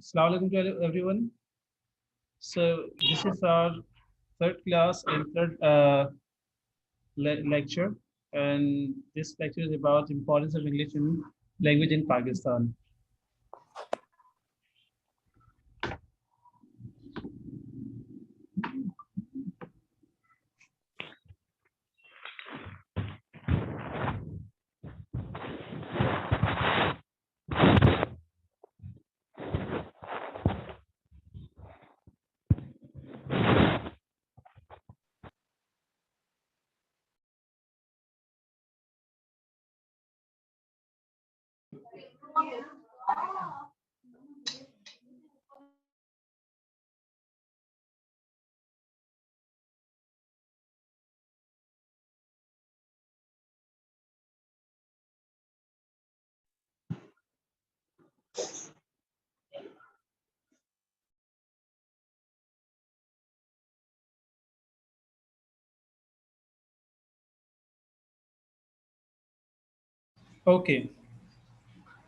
Assalamu alaikum to everyone. So this is our third class and third lecture, and this lecture is about importance of English in language in Pakistan. Okay,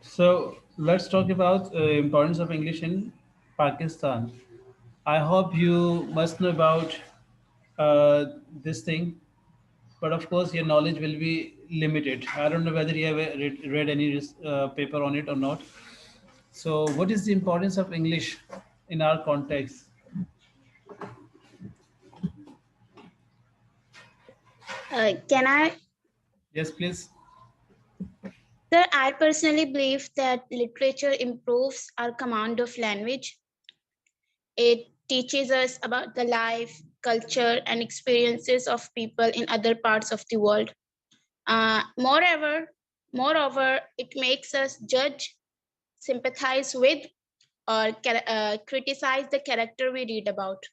so let's talk about importance of English in Pakistan. I hope you must know about this thing, but of course your knowledge will be limited. I don't know whether you have read any paper on it or not. So, what is the importance of English in our context? Can I? Yes, please. Sir, I personally believe that literature improves our command of language. It teaches us about the life, culture, and experiences of people in other parts of the world. Moreover, it makes us judge, sympathize with, or criticize the character we read about.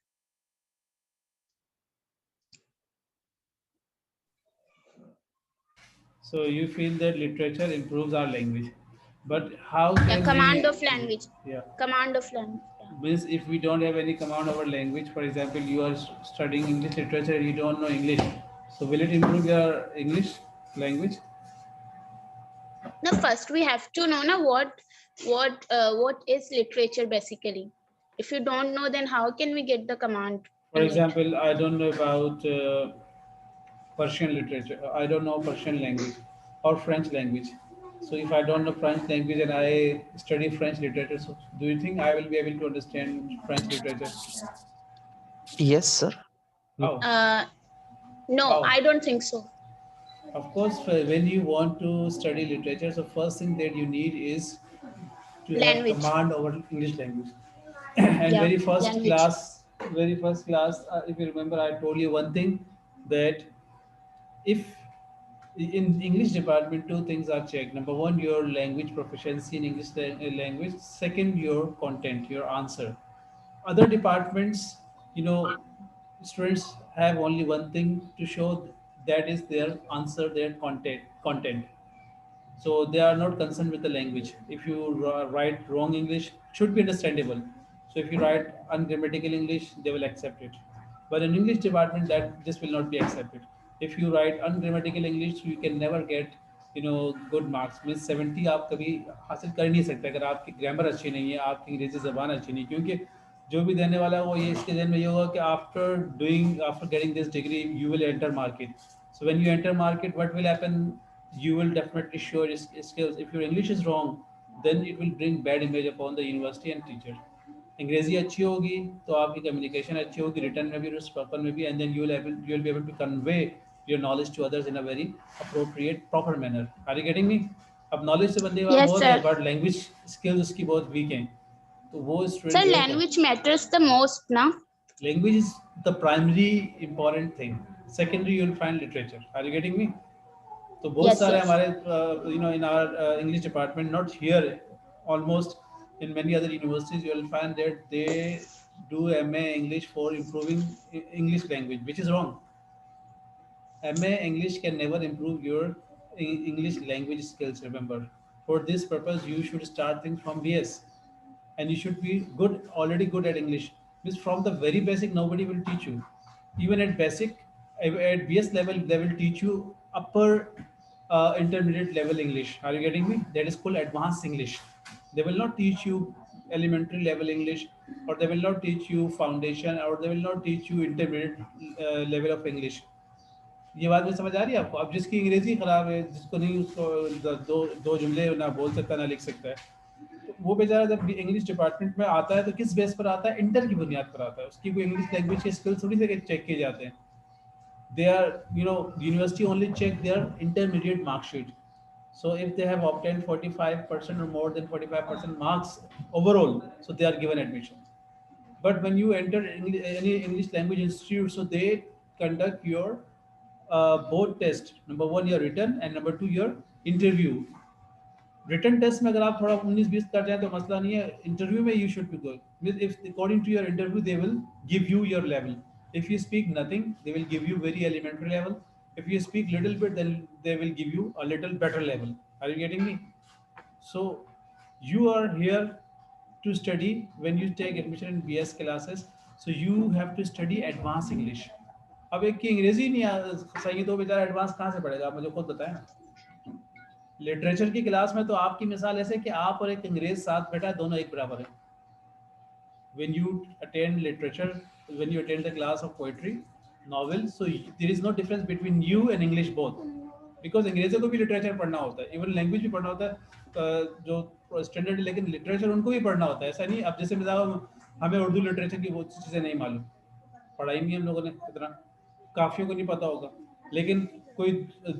So, you feel that literature improves our language, but how Yeah, can command we? of language. Yeah, Command of language. Yeah. means if we don't have any command over language, for example, you are studying English literature, you don't know English, so will it improve your English language? Now, first we have to know now what is literature basically. If you don't know, then how can we get the command For in it? example, I don't know about Persian literature. I don't know Persian language or French language. So if I don't know French language and I study French literature, so do you think I will be able to understand French literature? Yes, sir. You- How? No, How? I don't think so. Of course, when you want to study literature, so first thing that you need is to have Language. command over English language. And Yeah, language. very first class, if you remember, I told you one thing that if in English department two things are checked. Number one, your language proficiency in English language. Second, your content, your answer. Other departments, you know, students have only one thing to show, that is their answer, their content. So they are not concerned with the language. If you write wrong English, should be understandable. So if you write ungrammatical English, they will accept it. But in English department, that this will not be accepted. If you write ungrammatical English, you can never get, good marks. Means 70 आप कभी हासिल कर नहीं सकते अगर आपकी grammar अच्छी नहीं है, आपकी अंग्रेजी ज़बान अच्छी नहीं, क्योंकि जो भी देने वाला है वो ये इसके जहन में ये होगा कि after getting this degree you will enter market. So when you enter market, what will happen? You will definitely show your skills. If your English is wrong, then it will bring bad image upon the university and teacher. अंग्रेजी अच्छी होगी तो आपकी communication अच्छी होगी, return में भी और स्पोकन में भी, and then you will be able to convey your knowledge to others in a very appropriate proper manner. Are you getting me? अब नॉलेज से बंदे के पास Yes, बहुत है, sir. बट लैंग्वेज स्किल्स उसकी बहुत वीक हैं, तो वो Sir, स्टूडेंट जो है. language matters the most now. Language is the primary important thing. Secondary, you will find literature. Are you getting me? तो बहुत Yes, सारे yes. हमारे in our English department, not here, almost in many other universities, you will find that they do MA English for improving English language, which is wrong. MA English can never improve your English language skills. Remember, for this purpose, you should start things from BS, and you should be already good at English. Because from the very basic, nobody will teach you. Even at basic, at BS level, they will teach you upper intermediate level English. Are you getting me? That is called advanced English. They will not teach you elementary level English, or they will not teach you foundation, or they will not teach you intermediate level of English. ये बात में समझ आ रही है आपको? अब जिसकी अंग्रेजी खराब है, जिसको नहीं, उसको दो जुमले ना बोल सकता ना लिख सकता है, तो वो बेचारा जब इंग्लिश डिपार्टमेंट में आता है तो किस बेस पर आता है? इंटर की बुनियाद पर आता है। उसकी कोई इंग्लिश लैंग्वेज के स्किल्स थोड़ी से चेक किए जाते हैं। They are, university only check their intermediate mark sheet. So if they have obtained 45% or more than 45% marks overall, so they are given admission. But when you enter any English language institute, so they conduct your both test. Number one, your written, and number two, your interview. Written test में अगर आप थोड़ा 19-20 कर जाए तो मसला नहीं है. Interview में you should be good. If according to your interview they will give you your level. If you speak nothing, they will give you very elementary level. If you speak little bit, then they will give you a little better level. Are you getting me? So you are here to study. When you take admission in BS classes, so you have to study advanced English. अब एक की अंग्रेजी नहीं सही तो बेचारा advance कहाँ से पढ़ेगा? आप मुझे खुद बताएं ना. लिटरेचर की क्लास में तो आपकी मिसाल ऐसे कि आप और एक अंग्रेज साथ बैठा है, दोनों एक बराबर है. When you attend literature, when you attend the class of poetry, novel, so there is no difference between you and English both, because अंग्रेजों को भी लिटरेचर पढ़ना होता है, इवन लैंग्वेज भी पढ़ना होता है जो स्टैंडर्ड, लेकिन लिटरेचर उनको भी पढ़ना होता है. ऐसा नहीं अब जैसे मिसाल हमें उर्दू लिटरेचर की बहुत सी चीज़ें नहीं मालूम, पढ़ाई नहीं हम लोगों ने इतना, काफियों को नहीं पता होगा, लेकिन कोई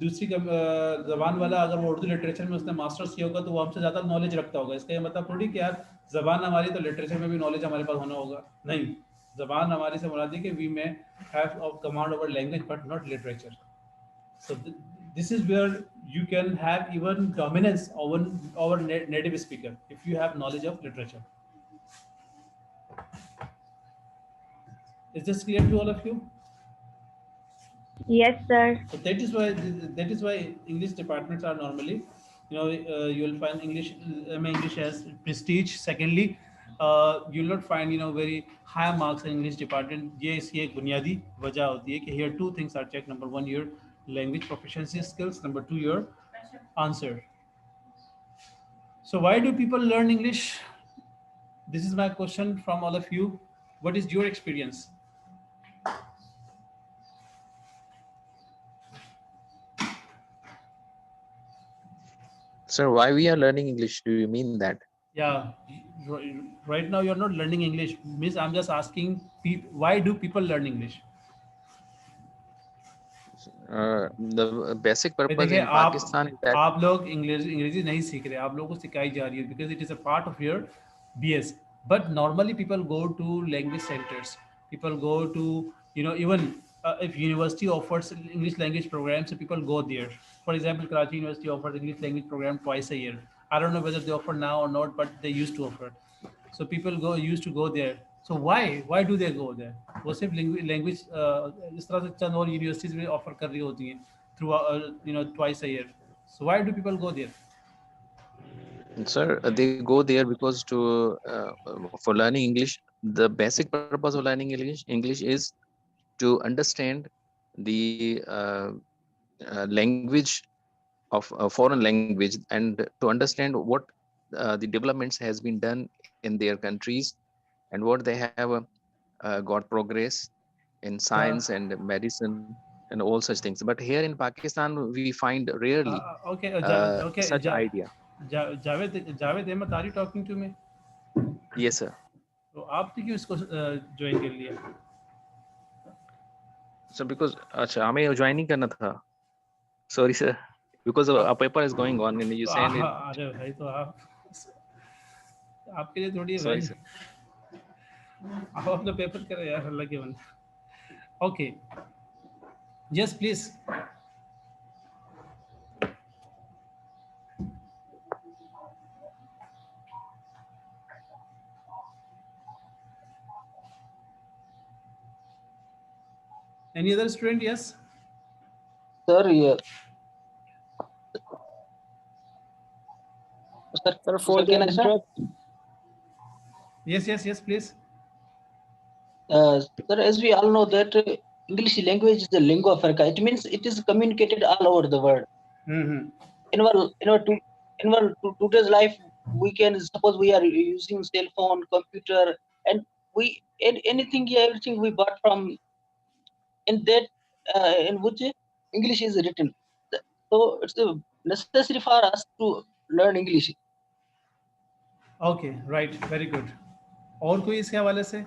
दूसरी जबान वाला अगर वो उर्दू लिटरेचर में उसने मास्टर्स किया होगा तो वो हमसे ज़्यादा नॉलेज रखता होगा. इसका ये मतलब थोड़ी कि यार जबान हमारी तो लिटरेचर में भी नॉलेज हमारे पास होना होगा. नहीं, जबान हमारी से मुराद है कि we may have command over language but not literature. So this is where you can have even dominance over native speaker if you have knowledge of literature. Is this clear to all of you? Yes, sir. So that is why English departments are normally, you will find English has prestige. Secondly, you will not find very high marks in English department. ये इसकी एक बुनियादी वजह होती है कि here two things are checked. Number one, your language proficiency skills. Number two, your answer. So why do people learn English? This is my question from all of you. What is your experience? Sir, why we are learning English? Do you mean that? Yeah, right now you're not learning English. Miss, I'm just asking, why do people learn English? The basic purpose देखिए, in Pakistan is that आप लोग अंग्रेजी नहीं सीख रहे, आप लोगों को सिखाई जा रही है because it is a part of your BS. But normally people go to language centers. People go to, even if university offers English language programs, so people go there. For example, Karachi University offers English language program twice a year. I don't know whether they offer now or not, but they used to offer. So people used to go there. So why do they go there? वो सिर्फ language इस तरह से चंद और universities में offer कर रही होती हैं through twice a year. So why do people go there? Sir, they go there because for learning English. The basic purpose of learning English is to understand the language of a foreign language, and to understand what the developments has been done in their countries, and what they have got progress in science and medicine and all such things. But here in Pakistan, we find rarely such idea. Javed Ahmed, are you talking to me? Yes, sir. तो आपने क्यों इसको join कर लिया? So because अच्छा हमें join नहीं करना था. Sorry, sir. Because a paper is going on and you send it. अरे भाई, तो आपके लिए थोड़ी है. Sorry, sir. आप अपना पेपर करें यार, अल्लाह के बंदे. Okay. Yes, please. Any other student? Yes. Sir, yeah. Sir, for the interrupt. Yes, please. Sir, as we all know that English language is the lingua franca. It means it is communicated all over the world. Mm-hmm. In our today's life, we can suppose we are using cell phone, computer, and anything, everything we bought from in that in which English is written. So it's necessary for us to learn English. Okay, right, very good. और कोई इसके हवाले से?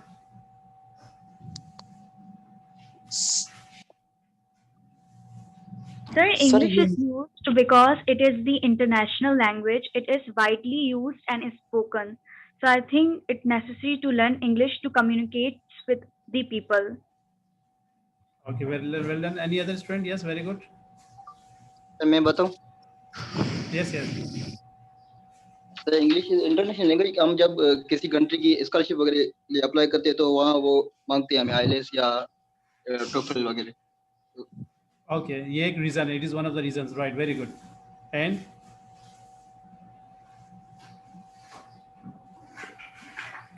Sir, Sir, English is used because it is the international language. It is widely used and is spoken. So I think it's necessary to learn English to communicate with the people. Okay, well done. Any other student? Yes, very good. मैं बताऊं? Yes. Sir, English international language. हम जब किसी country की scholarship वगैरह लिए apply करते हैं तो वहाँ वो मांगते हैं हमें आईएलटीएस या टोफल वगैरह। Okay, ये एक reason. It is one of the reasons. Right, very good. And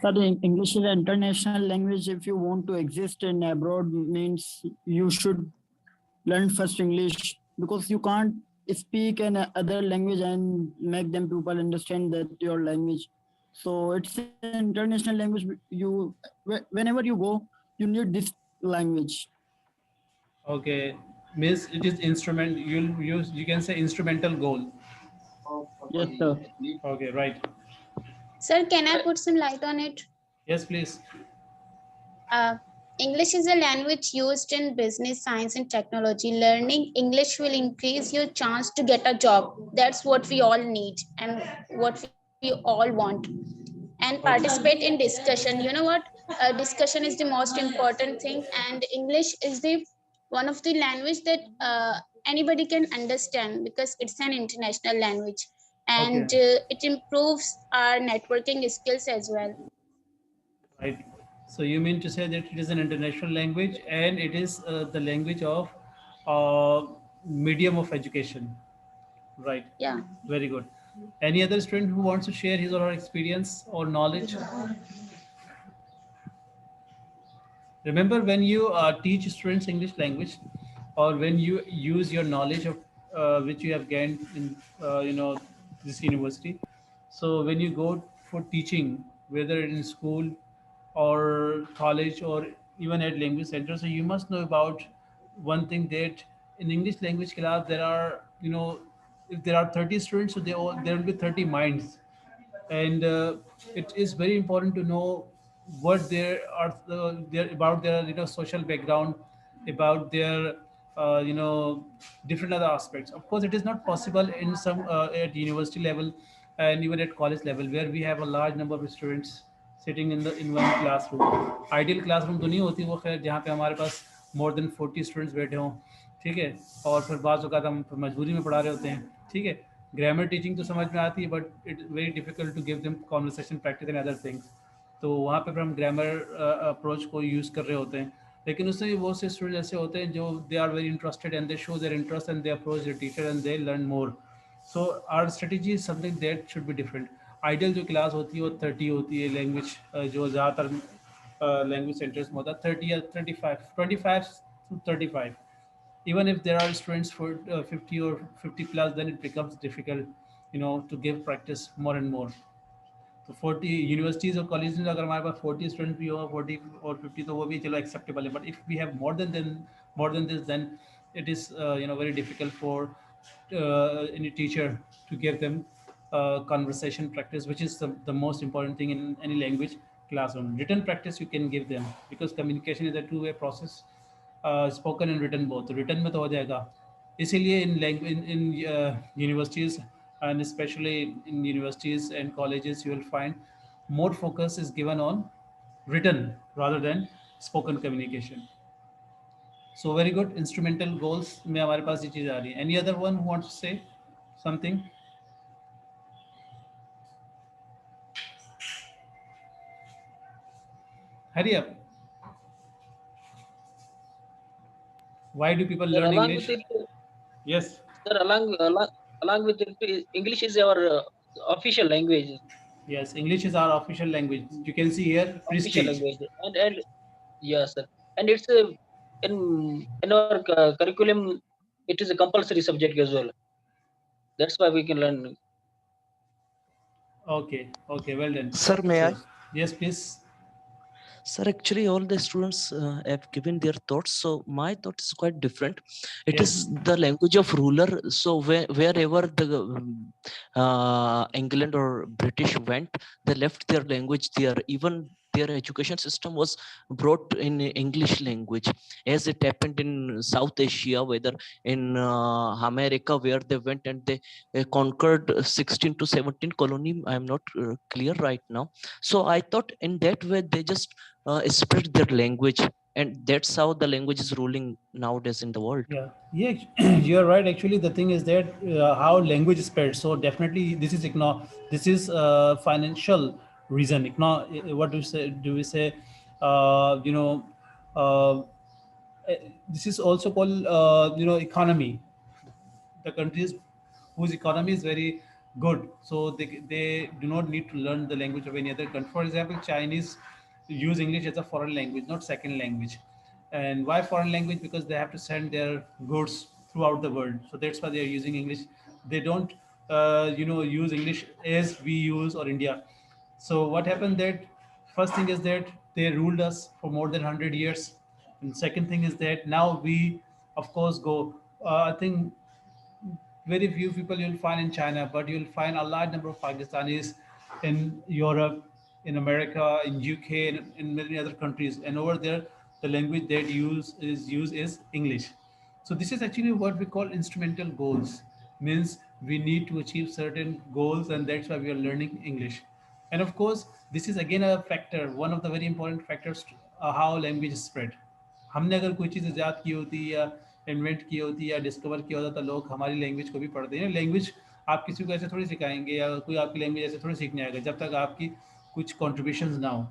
Sir, English is an international language. If you want to exist in abroad, means you should learn first English, because you can't speak an other language and make them people understand that your language. So it's an international language. You whenever you go, you need this language. okay, means it is instrument. You can say instrumental goal. Yes, sir. Okay, right. Sir, can I put some light on it? Yes, please. English is a language used in business, science, and technology. Learning English will increase your chance to get a job. That's what we all need and what we all want. And participate in discussion. You know what? Discussion is the most important thing, and English is the one of the language that anybody can understand because it's an international language, and it improves our networking skills as well. Right. So you mean to say that it is an international language and it is the language of medium of education, right? Yeah. Very good. Any other student who wants to share his or her experience or knowledge? Remember, when you teach students English language, or when you use your knowledge of which you have gained in this university. So when you go for teaching, whether in school or college or even at language center, so you must know about one thing, that in English language class there are, if there are 30 students, so there will be 30 minds, and it is very important to know what there are their about their social background, about their different other aspects. Of course, it is not possible in some at university level and even at college level, where we have a large number of students sitting in one classroom. Ideal classroom तो नहीं होती वो, खैर जहाँ पे हमारे पास more than 40 students बैठे हों, ठीक है, और फिर बाज़ औक़ात हम मजबूरी में पढ़ा रहे होते हैं, ठीक है। ग्रामर टीचिंग तो समझ में आती है, but it very difficult to give them conversation practice and other things. तो वहाँ पे फिर हम ग्रामर अप्रोच को यूज़ कर रहे होते हैं, लेकिन उससे भी बहुत से स्टूडेंट ऐसे होते हैं जो they are very interested and they show their interest and they approach their teacher and they learn more. So our strategy is something that should be different. Ideal जो क्लास होती है वो 30 होती है, लैंग्वेज जो ज़्यादातर लैंग्वेज सेंटर्स में होता है 30 या 25 to 35. Even if there are students for 50 or 50 plus, then it becomes difficult to give practice more and more. तो 40 यूनिवर्सिटीज़ और कॉलेज में अगर हमारे पास 40 स्टूडेंट भी हो, 40 और 50, तो वो भी चलो एक्सेप्टेबल है, but if we have more than this, then it is very difficult for any teacher to give them conversation practice, which is the most important thing in any language classroom. Written practice you can give them, because communication is a two-way process. Spoken and written both. Written में तो हो जाएगा, इसीलिए in universities and especially in universities and colleges you will find more focus is given on written rather than spoken communication. So very good. Instrumental goals में हमारे पास ये चीज़ आ रही है. Any other one who wants to say something? Hurry up. Why do people Sir, learn along English? with it, Yes. sir, along with it, English is our official language. Yes, English is our official language. You can see here free Official speech. language, and yes, sir, and it's in our curriculum. It is a compulsory subject as well. That's why we can learn. Okay, okay, well done. Sir, may I? Yes, please. Sir, actually, all the students have given their thoughts. So my thought is quite different. It Yes. is the language of ruler. So wherever the England or British went, they left their language there. Even their education system was brought in English language, as it happened in South Asia, whether in America, where they went and they conquered 16 to 17 colony. I'm not clear right now. So I thought in that way they just spread their language, and that's how the language is ruling nowadays in the world. Yeah, yeah, you're right. Actually, the thing is that how language is spread. So definitely, this is this is financial reason. What do we say? Do we say, you know, uh, this is also called economy. The countries whose economy is very good, so they do not need to learn the language of any other country. For example, Chinese use English as a foreign language, not second language. And why foreign language? Because they have to send their goods throughout the world, so that's why they are using English. They don't use English as we use or India. So what happened that first thing is that they ruled us for more than 100 years, and second thing is that now we of course go, I think very few people you'll find in China, but you'll find a large number of Pakistanis in Europe, in America, in UK, and in many other countries. And over there, the language they use is English. So this is actually what we call instrumental goals. Means we need to achieve certain goals, and that's why we are learning English. And of course, this is again a factor, one of the very important factors how language is spread. हमने अगर कोई चीज़ ईजाद की होती या invent की होती या डिस्कवर किया होता तो लोग हमारी लैंग्वेज को भी पढ़ते हैं. लैंग्वेज आप किसी को ऐसे थोड़ी सिखाएंगे या कोई आपकी लैंग्वेज ऐसे थोड़ी सीखने आएगा जब तक आपकी कुछ कॉन्ट्रीब्यूशंस ना हो.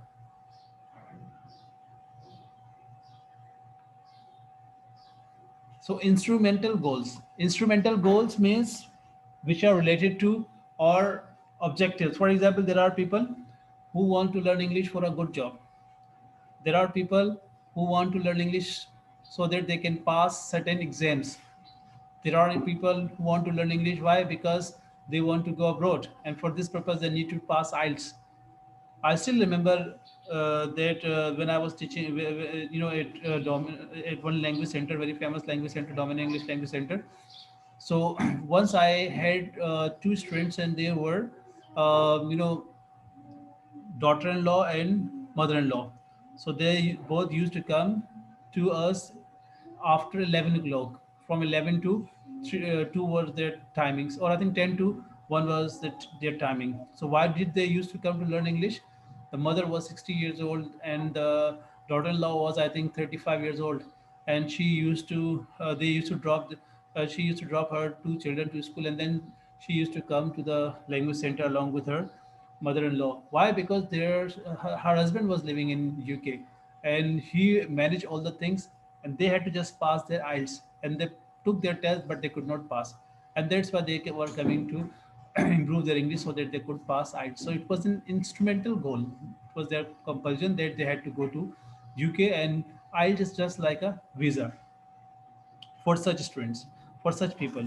So instrumental goals means which are related to or objectives. For example, there are people who want to learn English for a good job. There are people who want to learn English so that they can pass certain exams. There are people who want to learn English. Why? Because they want to go abroad, and for this purpose, they need to pass IELTS. I still remember that when I was teaching, at one language center, very famous language center, Dominion English Language Center. So once I had two students, and they were, daughter-in-law and mother-in-law. So they both used to come to us after 11 o'clock. From 11 to 2 was their timings, or I think 10 to 1 was their timing. So why did they used to come to learn English? The mother was 60 years old, and the daughter-in-law was, I think, 35 years old. And she used to, they used to she used to drop her two children to school, and then she used to come to the language center along with her mother-in-law. Why? Because her husband was living in UK, and he managed all the things, and they had to just pass their IELTS, and they took their test, but they could not pass, and that's why they were coming to improve their English so that they could pass IELTS. So it was an instrumental goal. It was their compulsion that they had to go to UK, and IELTS is just like a visa for such students, for such people.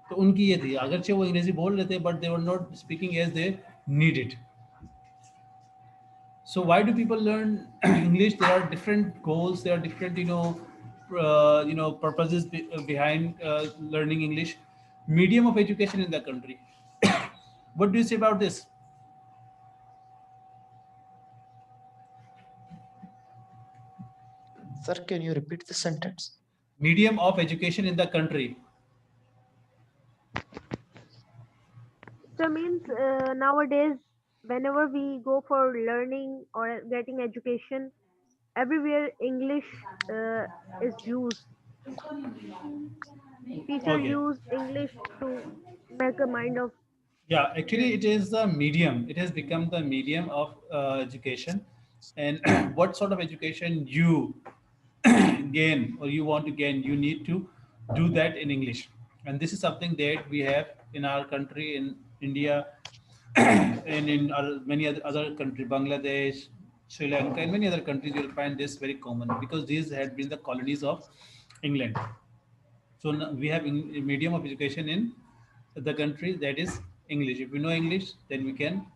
तो उनकी ये थी, अगरचे वो अंग्रेजी बोल रहे थे, but they were not speaking as they needed. So why do people learn English? There are different goals. There are different, purposes behind learning English. Medium of education in the country. What do you say about this? Sir, can you repeat the sentence? Medium of education in the country. So means nowadays, whenever we go for learning or getting education, everywhere English is used. Teacher use English to make a mind of. Yeah, actually, it is the medium. It has become the medium of education. And what sort of education you gain or you want to gain, you need to do that in English. And this is something that we have in our country, in India, and in many other countries, Bangladesh, Sri Lanka, and many other countries. You'll find this very common because these had been the colonies of England. So now we have a medium of education in the country, that is English. If we know English, then we can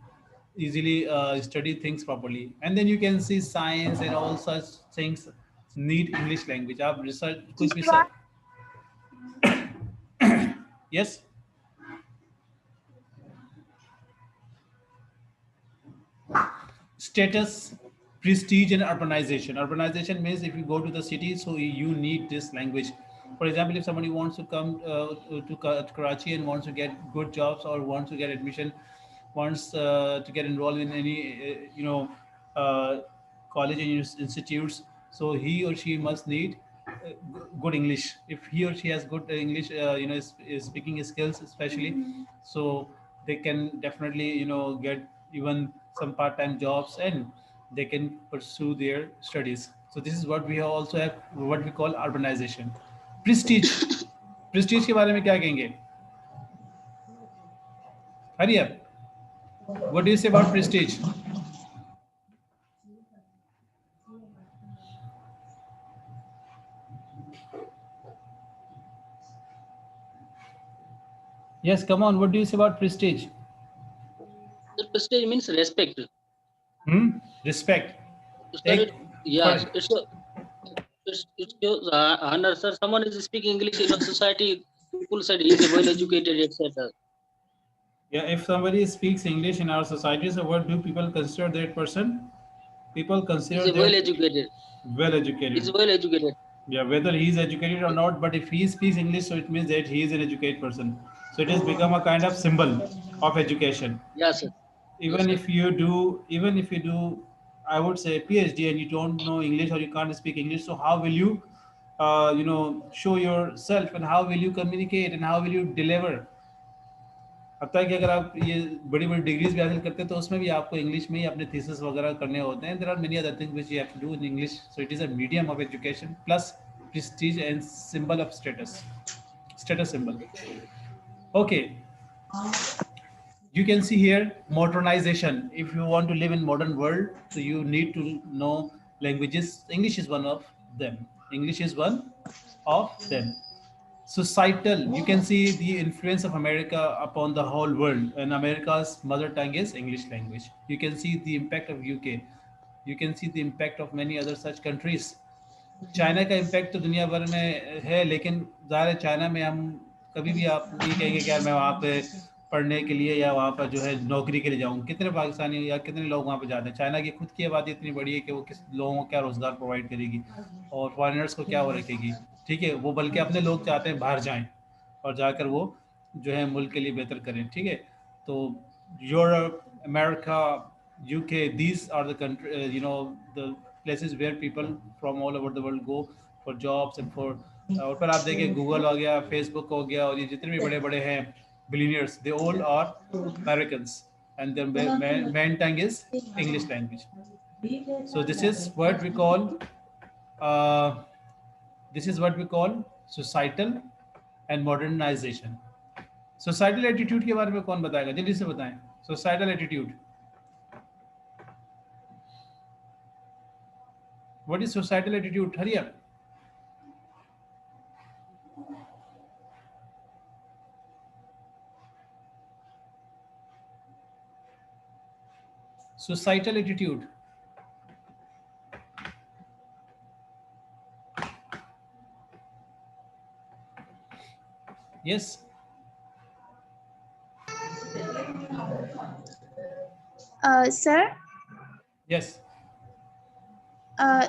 easily study things properly. And then you can see science and all such things need English language. आप research कुछ भी sir. Yes. Status, prestige, and urbanization. Urbanization means if you go to the city, so you need this language. For example, if somebody wants to come to Karachi and wants to get good jobs or wants to get admission, wants to get enrolled in any college and institutes, so he or she must need good English. If he or she has good English, is speaking skills especially, so they can definitely get even some part-time jobs and they can pursue their studies. So this is what we also have, what we call urbanization. Prestige. Prestige के बारे में क्या कहेंगे? Hurry up. What do you say about prestige? Yes, come on. What do you say about prestige? The prestige means respect. Respect. Sir, yeah, it's honor, sir. Someone is speaking English in a society. People said he is well educated, etc. Yeah, if somebody speaks English in our society, so what do people consider that person? People consider He's well educated. Well educated. He's well educated. Yeah, whether he is educated or not, but if he speaks English, so it means that he is an educated person. So it has become a kind of symbol of education. Yes, sir. Even if you do, I would say PhD and you don't know English or you can't speak English, so how will you, show yourself and how will you communicate and how will you deliver? हत्या कि अगर आप ये बड़ी बड़ी degrees भी हासिल करते हैं तो उसमें भी आपको इंग्लिश में ही अपने थीसिस वगैरह करने होते हैं. There are many other things which you have to do in English. So it is a medium of education plus prestige and symbol of status symbol. Okay, you can see here modernization. If you want to live in modern world, so you need to know languages. English is one of them. Societal, you can see the influence of America upon the whole world, and America's mother tongue is English language. You can see the impact of UK. You can see the impact of many other such countries. China का impact तो दुनिया भर में है, लेकिन ज़ाहिर है China में हम कभी भी आप नहीं कहेंगे कि यार मैं वहाँ पे पढ़ने के लिए या वहाँ पर जो है नौकरी के लिए जाऊँ. कितने पाकिस्तानी या कितने लोग वहाँ पे जाते हैं? चाइना की खुद की आबादी इतनी बड़ी है कि वो किस लोगों को क्या रोज़गार प्रोवाइड करेगी और फॉरेनर्स को क्या वो रखेगी. ठीक है, वो बल्कि अपने लोग चाहते हैं बाहर जाएं और जाकर वो जो है मुल्क के लिए बेहतर करें. ठीक है, तो Europe, America, UK, these are the country, the places where people from all over the world go for jobs and for और पर आप देखें गूगल हो गया, फेसबुक हो गया और ये जितने भी बड़े बड़े हैं billionaires, they all are Americans and their main tongue is English language. So this is what we call societal and modernization. Societal attitude के बारे में कौन बताएगा? जल्दी से बताएं. Societal attitude. What is societal attitude? Hurry up. Societal attitude. Yes. Sir? Yes.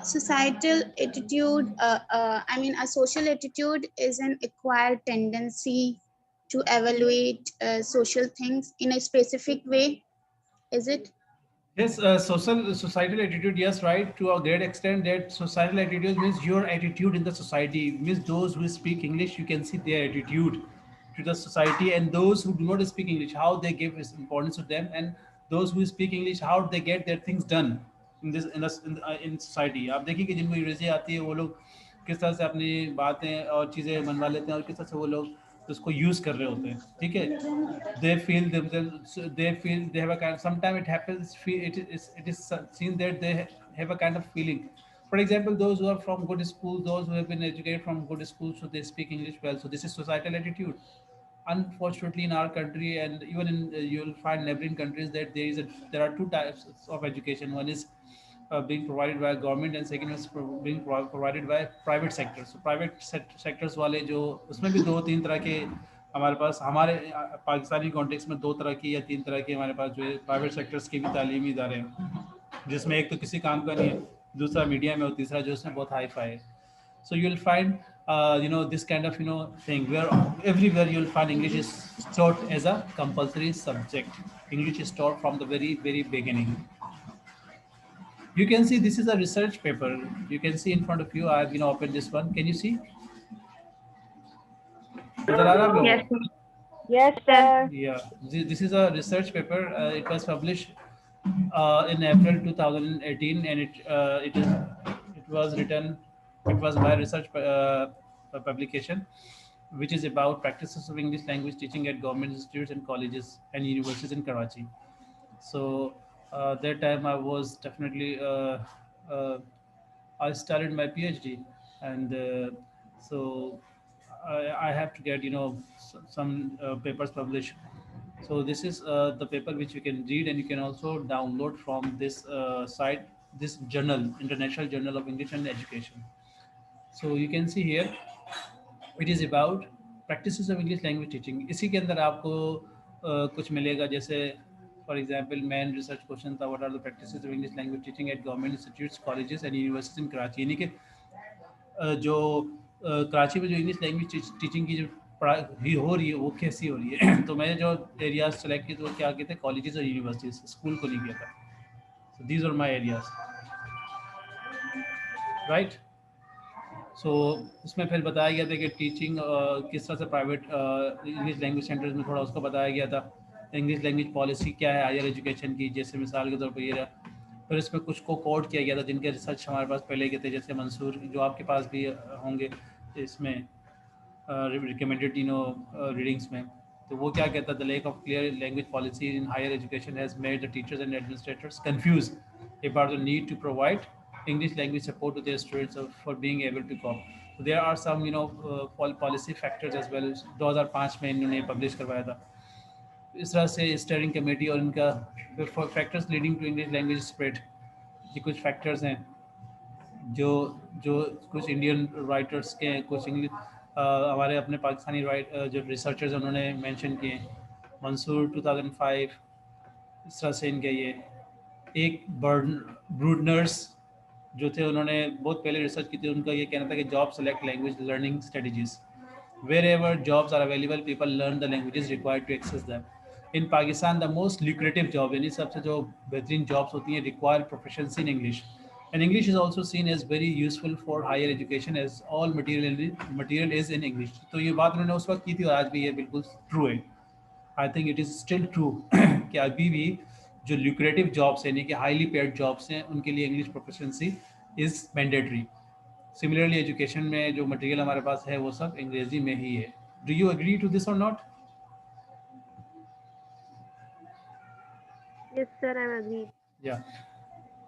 Societal attitude, a social attitude is an acquired tendency to evaluate social things in a specific way, is it? Yes, societal attitude, yes, right. To a great extent, that societal attitude means your attitude in the society. Means those who speak English, you can see their attitude to the society, and those who do not speak English, how they give importance to them, and those who speak English, how they get their things done in society. आप देखिए कि जिनको अंग्रेजी आती है वो लोग किस तरह से अपनी बातें और चीज़ें मनवा लेते हैं और किस तरह से वो लोग उसको यूज कर रहे होते हैं. ठीक है, they feel they have a kind of, sometimes it happens, it is seen that they have a kind of feeling. For example, those who are from good schools, those who have been educated from good schools, so they speak English well. So this is societal attitude. unfortunately in our country and even in you'll find neighboring countries that there are two types of education. One is being provided by government and second is being provided by private sector. So private sectors वाले जो उसमें भी दो तीन तरह के हमारे पास हमारे पाकिस्तानी कॉन्टेक्स्ट में दो तरह की या तीन तरह के हमारे पास जो है प्राइवेट सेक्टर्स के भी तालीमी इदारे हैं, जिसमें एक तो किसी काम का नहीं है, दूसरा मीडिया में और तीसरा जो उसमें बहुत हाई फाई है. So you'll find this kind of thing where everywhere you'll find English is taught as a compulsory subject. English is taught from the very very beginning. You can see this is a research paper. You can see in front of you. I've opened this one. Can you see? Yes, sir. Yes, sir. Yeah, this is a research paper. It was published in April 2018, and it was written. It was by research publication, which is about practices of English language teaching at government institutes and colleges and universities in Karachi. So that time I was definitely I started my PhD, and so I have to get some papers published. So this is the paper which you can read, and you can also download from this site, this journal, International Journal of English and Education. So you can see here it is about practices of English language teaching. इसी के अंदर आपको कुछ मिलेगा, जैसे for example main research question था, what are the practices of English language teaching at government institutes, colleges and universities in Karachi. यानी कि जो कराची में जो इंग्लिश लैंग्वेज टीचिंग की जो पढ़ाई हो रही है वो कैसी हो रही है. तो मैंने जो एरियाज सेलेक्ट किए तो वो क्या कहते हैं, कॉलेजेस और यूनिवर्सिटीज, स्कूल को नहीं किया था. So these are my areas, right. So उसमें फिर बताया गया था कि टीचिंग किस तरह से प्राइवेट इंग्लिश लैंग्वेज सेंटर्स में थोड़ा उसको बताया गया था. इंग्लिश लैंग्वेज पॉलिसी क्या है हायर एजुकेशन की, जैसे मिसाल के तौर पर ये रहा. फिर इसमें कुछ को कोड किया गया था जिनके रिसर्च हमारे पास पहले के थे, जैसे मंसूर जो आपके पास भी होंगे इसमें रिकमेंडेड रीडिंग्स में. तो वो क्या कहता है, the lack of clear language policy in higher education has made the teachers and administrators confuse about the need to provide English language support to their students for being able to cope. So there are some policy factors as well. 2005 में इन्होंने publish करवाया था. इस तरह से steering committee और इनका factors leading to English language spread, ये कुछ factors हैं जो कुछ Indian writers के, कुछ English हमारे अपने पाकिस्तानी जो researchers उन्होंने mention किए. मंसूर 2005, इस तरह से इनके ये एक ब्रूडनर्स जो थे उन्होंने बहुत पहले रिसर्च की थी. उनका ये कहना था कि job select language learning strategies, wherever jobs are available people learn the languages required to access them. In Pakistan the most lucrative job, यानी सबसे जो बेहतरीन जॉब्स होती हैं, require proficiency in English, and English is also seen as very useful for higher education as all material is in English. तो ये बात उन्होंने उस वक्त की थी और आज भी ये बिल्कुल ट्रू है. I think it is still true कि अभी भी जो ल्यूक्रेटिव जॉब्स हैं, यानी कि हाईली पेड जॉब्स हैं, उनके लिए English proficiency is mandatory. Similarly education में जो मटेरियल हमारे पास है वो सब अंग्रेजी में ही है. Do you agree to this or not? Yes, sir, I'm agreed. Yeah.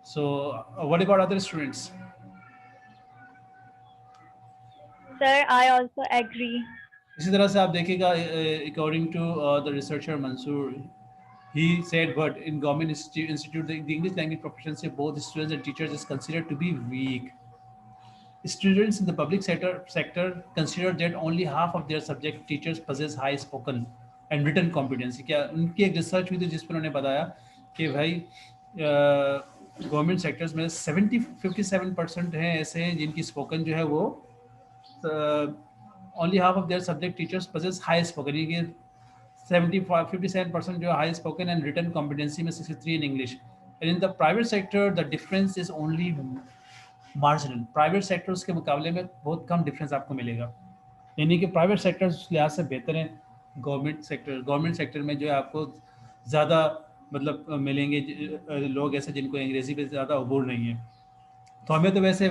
So what about other students? Sir, I also agree. इसी तरह से आप देखिएगा, according to the researcher Mansoor, he said, but in government institute the English language proficiency of both students and teachers is considered to be weak. Students in the public sector consider that only half of their subject teachers possess high spoken and written competency. क्या उनकी एक research हुई थी जिसमें उन्होंने बताया कि भाई गवर्नमेंट सेक्टर्स में 57% हैं ऐसे हैं जिनकी स्पोकन जो है वो only half of their subject teachers possess high spoken. ये 57% जो high spoken and written competency में 63 in English. And in the private sector the difference is only marginal. Private sectors के मुकाबले में बहुत कम डिफरेंस आपको मिलेगा, यानी कि प्राइवेट सेक्टर्स उस लिहाज से बेहतर हैं. गवर्नमेंट सेक्टर में जो है आपको ज़्यादा मतलब मिलेंगे लोग ऐसे जिनको अंग्रेज़ी पे ज़्यादा अबूर नहीं है. तो हमें तो वैसे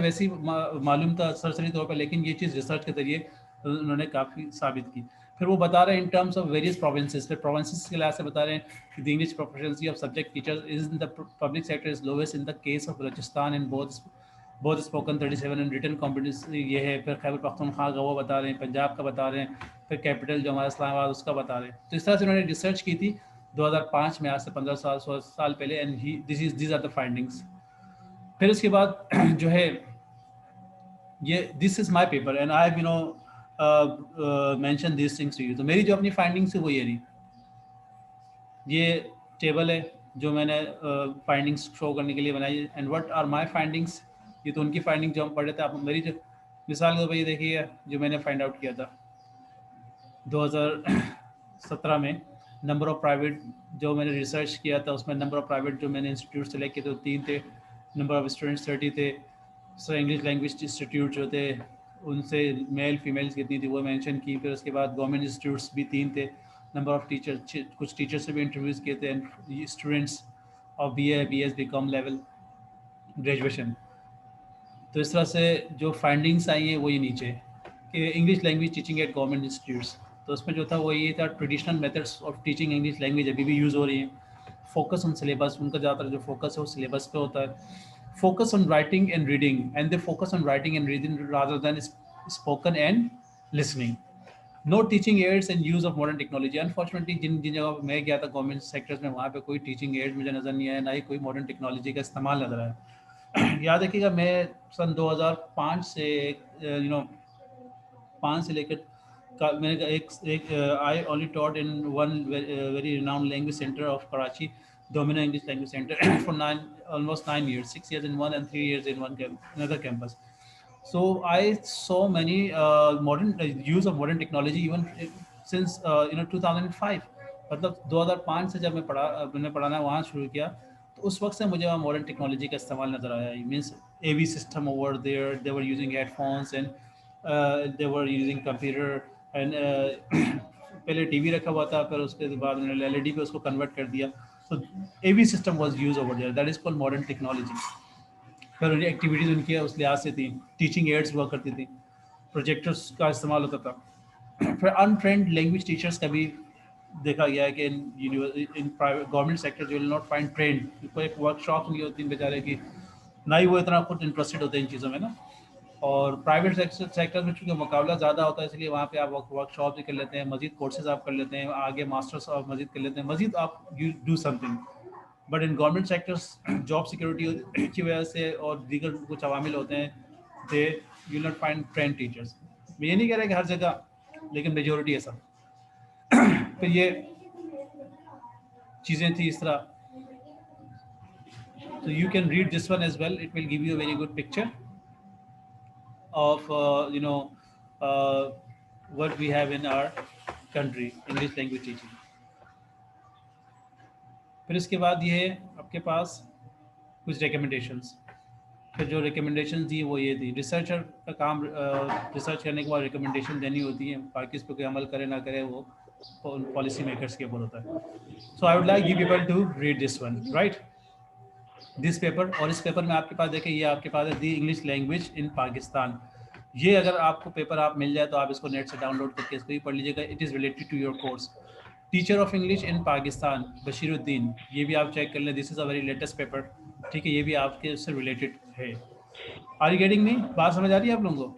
मालूम था सरसरी तौर पर, लेकिन ये चीज़ रिसर्च के ज़रिए उन्होंने काफ़ी साबित की. फिर वो बता रहे हैं in terms of various provinces. फिर प्रोविंसेस के लिहाज से बता रहे हैं कि the English proficiency of subject teachers is in the public sector is lowest in the case of Balochistan in both spoken 37 and written competency ये है. फिर खैबर पख्तूनख्वा का वो बता रहे हैं, पंजाब का बता रहे हैं, फिर कैपिटल जो हमारा इस्लामाबाद उसका बता रहे। तो इस तरह से उन्होंने रिसर्च की थी 2005 में, आज से 15 साल 16 साल पहले, and these are the findings. फिर उसके बाद जो है ये this is my paper and I have you know mention this things to you. तो मेरी जो अपनी फाइंडिंग्स है वो ये रही, ये टेबल है जो मैंने फाइंडिंग्स शो करने के लिए बनाई है। And what are my findings, ये तो उनकी फाइंडिंग जो हम पढ़ रहे थे। आप मेरी जो मिसाल के भाई देखिए जो मैंने फाइंड आउट किया था 2017 में, नंबर ऑफ प्राइवेट जो मैंने रिसर्च किया था उसमें नंबर ऑफ प्राइवेट जो मैंने इंस्टीट्यूट सेलेक्ट किए थे 3 थे, नंबर ऑफ स्टूडेंट्स 30 थे। सो इंग्लिश लैंग्वेज इंस्टीट्यूट जो थे उनसे मेल फीमेल्स कितनी थी वो मेंशन की। फिर उसके बाद गवर्नमेंट इंस्टीट्यूट्स भी 3 थे, नंबर ऑफ टीचर्स, कुछ टीचर्स से भी इंटरव्यूज़ किए थे, and students of BA BS BCom level graduation. तो इस तरह से जो फाइंडिंग्स आई हैं वो ये नीचे कि English language teaching at government institutes. तो उसमें जो था वो ये था, traditional methods of teaching English language अभी भी यूज़ हो रही हैं। फोकस ऑन सिलेबस, उनका ज़्यादातर जो फोकस है वो सिलेबस पे होता है। Focus on writing and reading, and they focus on writing and reading rather than spoken and listening. No teaching aids and use of modern technology. Unfortunately जिन जिन जगह पर मैं गया था गवर्नमेंट सेक्टर्स में, वहाँ पे कोई टीचिंग एड मुझे नज़र नहीं आया, ना ही कोई मॉडर्न टेक्नोलॉजी का इस्तेमाल नज़र आया। याद रखिएगा मैं सन 2005 से 5 से लेकर मैंने एक I only taught in one very renowned language centre of Karachi, Domino English Language Center for almost 9 years, 6 years in one and 3 years in another campus. So I saw many modern use of modern technology even since 2005. मतलब 2005 से जब मैंने पढ़ाना वहाँ शुरू किया तो उस वक्त से मुझे वहाँ मॉडर्न टेक्नोलॉजी का इस्तेमाल नज़र आया। Means AV system over there, they were using headphones and they were using computer एंड पहले TV रखा हुआ था, फिर उसके बाद उन्होंने LED पे उसको कन्वर्ट कर दिया। So AV system was used over there. That is called modern technology. फिर उनकी एक्टिविटीज़ उनकी उस लिहाज से थी, टीचिंग एड्स हुआ करती थी, प्रोजेक्टर्स का इस्तेमाल होता था। फिर अनट्रेंड लैंग्वेज टीचर्स का भी देखा गया है कि in private government sector you will not find trend, कोई एक वर्कशॉप नहीं होती बेचारे की, ना ही वो इतना खुद इंटरेस्टेड होते हैं इन चीज़ों में ना। और प्राइवेट सेक्टर में चूँकि मुकाबला ज़्यादा होता है इसलिए वहाँ पे आप वर्कशॉप भी कर लेते हैं, मज़ीद कोर्सेज आप कर लेते हैं, आगे मास्टर्स आप मज़ीद कर लेते हैं, मज़ीद आप you do something. But in government sectors job security की वजह से और दीगर कुछ अवामिल होते हैं, they you not find trained teachers. मैं ये नहीं कह रहा कि हर जगह, लेकिन मेजोरिटी है सब। तो ये चीज़ें थी इस तरह। तो you can read this one as well, it will give you a very good picture of what we have in our country, English language teaching. फिर इसके बाद ये है आपके पास कुछ recommendations। फिर जो recommendations दी वो ये थी, रिसर्चर का काम रिसर्च करने के बाद रिकमेंडेशन देनी होती है, बाकी इस पर कोई अमल करे ना करे वो पॉलिसी मेकर्स के ऊपर होता है। So I would like you people to read this one, right, this paper. और इस पेपर में आपके पास देखिए ये आपके पास है दी इंग्लिश लैंग्वेज इन पाकिस्तान। ये अगर आपको पेपर आप मिल जाए तो आप इसको नेट से डाउनलोड करके इसको ही पढ़ लीजिएगा। It is related to your course, teacher of English in Pakistan, Bashiruddin. ये भी आप चेक कर लें, this is a very latest paper, ठीक है, ये भी आपके उससे रिलेटेड है। Are you getting me? बात समझ आ रही है आप लोगों को?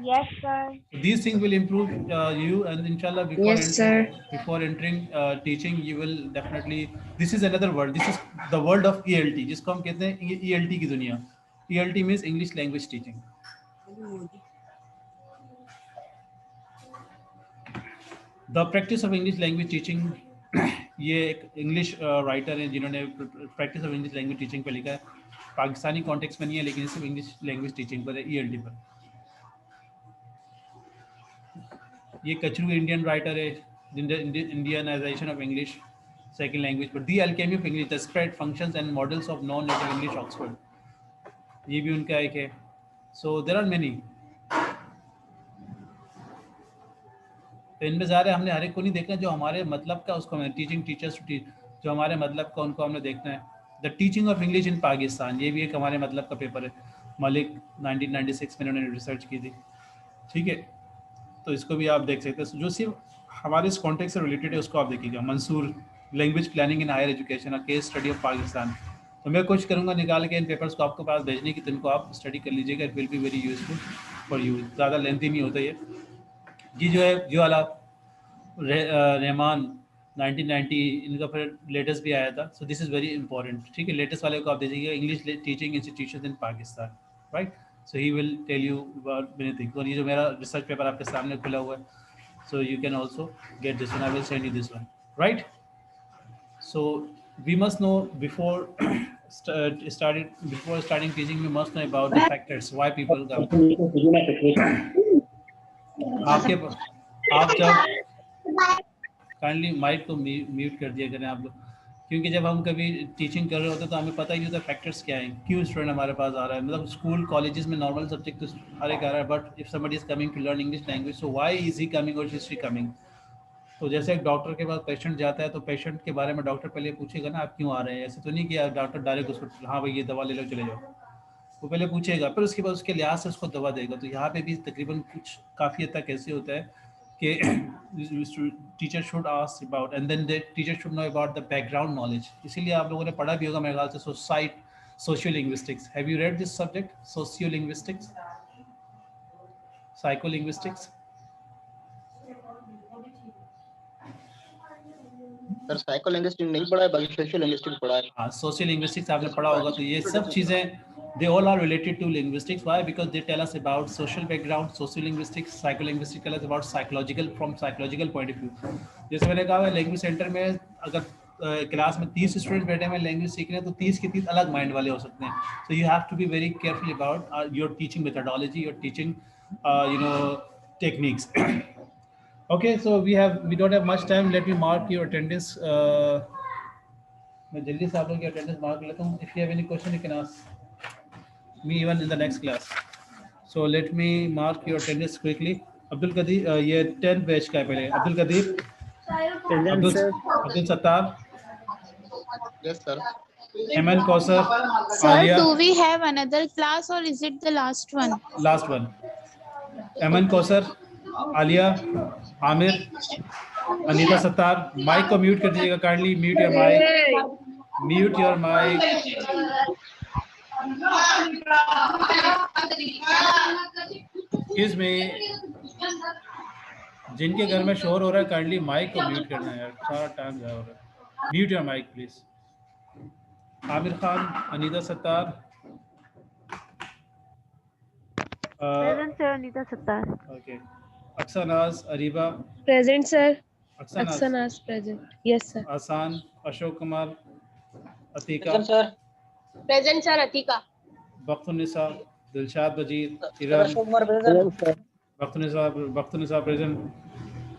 Yes, sir. These things will improve you, and inshallah before entering teaching you will definitely, this is another word, this is the world of ELT, जिसको हम कहते हैं ELT की दुनिया। ELT means English language teaching। The practice of English language teaching, ये एक English writer हैं जिन्होंने practice of English language teaching पे लिखा है, पाकिस्तानी कॉन्टेक्स्ट में नहीं है लेकिन सिर्फ इंग्लिश लैंग्वेज टीचिंग पर है, ELT पर। ये कचरू इंडियन राइटर है, Indianization of English second language पर, the alchemy of English, the spread functions and models of non native English, Oxford, ये भी उनका एक है। So there are many. तो इनमें ज़्यादा हमने हर एक को नहीं देखना, जो हमारे मतलब का उसको, टीचिंग टीचर्स जो हमारे मतलब का उनको हमने देखना है। The teaching of English in Pakistan, ये भी एक हमारे मतलब का पेपर है, मलिक 1996 में उन्होंने रिसर्च की थी, ठीक है। तो इसको भी आप देख सकते हैं, जो सिर्फ हमारे इस कॉन्टेक्स्ट से रिलेटेड है उसको आप देखिएगा। Mansoor, language planning in higher education, a case study of Pakistan. तो मैं कोशिश करूँगा निकाल के इन पेपर्स को आपके पास भेजने की, तो इनको आप स्टडी कर लीजिएगा, it will be very useful for you. ज़्यादा लेंथी नहीं होता ये, ये जो है जो वाला रहमान 1990 इनका फिर लेटेस्ट भी आया था. So this is very important. ठीक है, लेटेस्ट वाले को आप दीजिएगा English teaching institution in Pakistan, right. So he will tell you about many things. और ये जो मेरा रिसर्च पेपर आपके सामने खुला हुआ है, so you can also get this one. I will send you this one, right? So we must know before starting teaching, we must know about the factors why people come. आप जब kindly mic को mute कर दिया करें आप लोग, क्योंकि जब हम कभी टीचिंग कर रहे होते हैं तो हमें पता ही नहीं होता फैक्टर्स क्या हैं, क्यों स्टूडेंट हमारे पास आ रहा है. मतलब स्कूल कॉलेजेस में नॉर्मल सब्जेक्ट तो हर एक आ रहा है, but if somebody is coming to learn English language, so why is he coming or is she coming. तो जैसे एक डॉक्टर के पास पेशेंट जाता है तो पेशेंट के बारे में डॉक्टर पहले पूछेगा ना आप क्यों आ रहे हैं. ऐसे तो नहीं कि डॉक्टर डायरेक्ट उसको हाँ भाई ये दवा ले लो चले जाओ, वो पहले पूछेगा, फिर उसके बाद उसके लिहाज से उसको दवा देगा. तो यहाँ पे भी तकरीबन कुछ काफ़ी हद तक ऐसे होता है कि teacher should ask about and then the teacher should know about the background knowledge. इसीलिए आप लोगों ने पढ़ा भी होगा मेरे ख्याल से socio linguistics. Have you read this subject, socio linguistics, psycho linguistics? Sir psycho linguistics नहीं पढ़ा है, बाकी सोशियो लिंग्विस्टिक्स पढ़ा है. हाँ, सोशियो लिंग्विस्टिक्स आपने पढ़ा होगा. तो ये सब चीज़ें they all are related to linguistics. Why? Because they tell us about social background. Sociolinguistics, psycholinguistics tell us about psychological point of view. जैसे मैंने कहा लैंग्वेज सेंटर में अगर क्लास में 30 स्टूडेंट बैठे हैं लैंग्वेज सीखने, तो 30 के 30 अलग माइंड वाले हो सकते हैं. So you have to be very careful about your teaching methodology, your teaching techniques. Okay, so we don't have much time. Let me mark your attendance. मैं जल्दी से आप लोगों की अटेंडेंस मार्क लेता हूँ. If you have any question, you can ask me even in the next class. So let me mark your attendance quickly. Abdul Qadir, ये 10 batch का है पहले. Abdul Qadir, Abdul Sattar. Yes sir. Eman Kausar, Sir, Alia. do we have another class or is it the last one? Last one. Eman Kausar, Alia, Amir, Anita Sattar. Mic को mute कर दीजिएगा kindly. Mute your mic. Mute your mic. Excuse me. जिनके घर में शोर हो रहा है काइंडली माइक को म्यूट करना है यार, सारा टाइम जा हो रहा है. Mute your mic please. Aamir Khan, Anita Sattar. Present sir, Anita Sattar. Okay. Aqsa Naz, Areeba. Present sir. Aqsa नाज. Aksanas present. Yes sir. आसान, Ashok Kumar, Atika. Present sir. Present sir, Atika. बख्तुन्निसा, Dilshad Wazir, Sir, Iram. Ashok Kumar present. Bakhtunnisa present.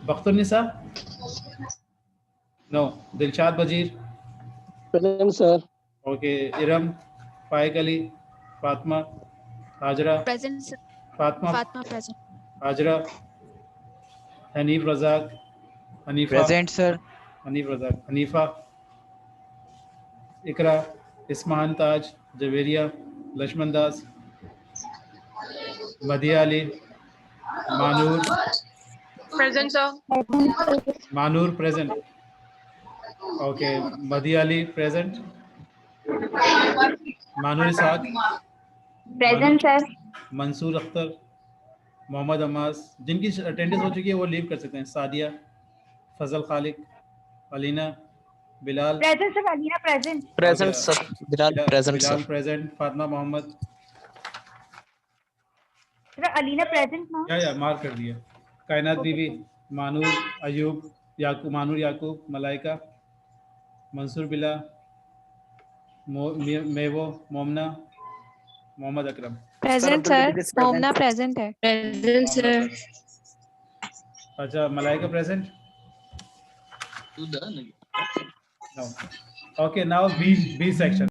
Bakhtunnisa, no. Dilshad Wazir. Present sir. Okay. Iram, Faiq Ali, Fatima, Hajra. Present sir. Fatima, present. Hajra. Hanif Razzaq, Hanifa. Present sir. Hanif Razzaq, Hanifa. Iqra, Isman Taj, Javeria, Laxman Das, Madiya Ali, Manoor. Present sir. Manoor present. Okay. Madiya Ali present. Manoor Isaq. Present sir. Mansoor Akhtar, Mohammad Ammas. जिनकी attendance हो चुकी है वो leave कर सकते हैं. Sadia, Fazal Khaliq, Alina, Bilal. Present sir. Alina present. Present sir. Bilal present sir. Bilal present. Fatima Mohammad. Sir, Alina present now. या mark कर दिया. कायनात बीवी, मानूर अयूब, याकूब, मानूर याकूब, मलाइका, मंसूर बिला, मेवो, मोमना, Mohammad Akram. Present sir. Momna present है. Present sir. अच्छा, Malaika present. No. Okay, now B section.